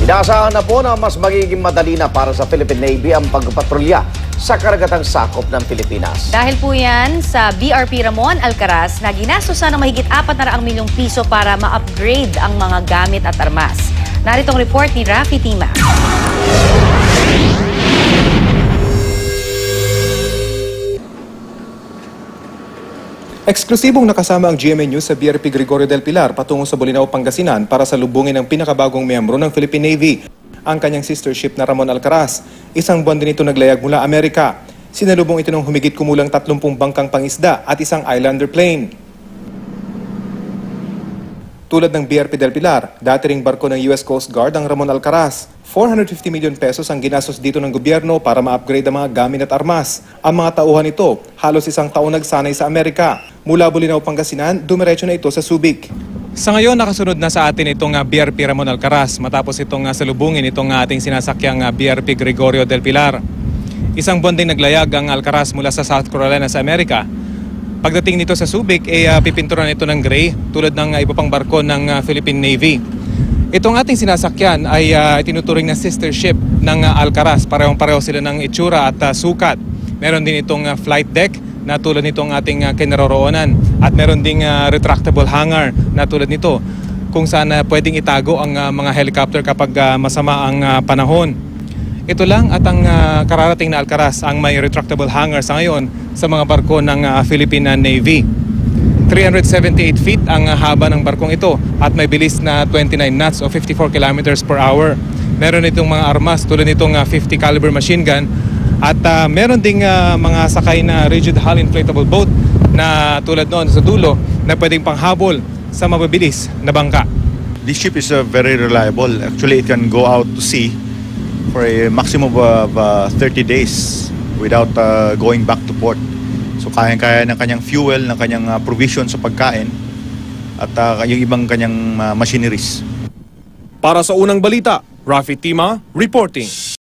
Inaasahan na po na mas magiging madali na para sa Philippine Navy ang pagpatrolya sa karagatang sakop ng Pilipinas. Dahil po yan sa BRP Ramon Alcaraz na ginastosan ng mahigit 400 milyong piso para ma-upgrade ang mga gamit at armas. Narito ang report ni Rafi Tima. Eksklusibong nakasama ang GMA News sa BRP Gregorio del Pilar patungo sa Bolinao, Pangasinan para salubungin ang pinakabagong miyembro ng Philippine Navy, ang kanyang sister ship na Ramon Alcaraz. Isang buwan din ito naglayag mula Amerika. Sinalubong ito ng humigit kumulang 30 bangkang pangisda at isang Islander plane. Tulad ng BRP del Pilar, dati ring barko ng US Coast Guard ang Ramon Alcaraz. 450 milyon pesos ang ginastos dito ng gobyerno para ma-upgrade ang mga gamit at armas. Ang mga tauhan nito, halos isang taon nagsanay sa Amerika. Mula Bolinao, Pangasinan, dumiretso na ito sa Subic. Sa ngayon, nakasunod na sa atin itong BRP Ramon Alcaraz matapos itong salubungin itong ating sinasakyang BRP Gregorio del Pilar. Isang buwan ding naglayag ang Alcaraz mula sa South Carolina sa Amerika. Pagdating nito sa Subic, pipinturan ito ng gray tulad ng iba pang barko ng Philippine Navy. Itong ating sinasakyan ay tinuturing na sister ship ng Alcaraz. Parehong-pareho sila ng itsura at sukat. Meron din itong flight deck na tulad nitong ating kinaroroonan. At meron ding retractable hangar na tulad nito kung saan pwedeng itago ang mga helicopter kapag masama ang panahon. Ito lang at ang kararating na Alcaraz ang may retractable hangar sa ngayon sa mga barko ng Philippine Navy. 378 feet ang haba ng barkong ito at may bilis na 29 knots o 54 kilometers per hour. Meron itong mga armas tulad nitong 50 caliber machine gun at meron ding mga sakay na rigid hull inflatable boat na tulad noon sa dulo na pwedeng panghabol sa mababilis na bangka. This ship is very reliable. Actually, it can go out to sea for a maximum of 30 days without going back to port. So kayang-kaya ng kanyang fuel, ng kanyang provision sa pagkain at yung ibang kanyang machineries. Para sa unang balita, Rafi Tima reporting.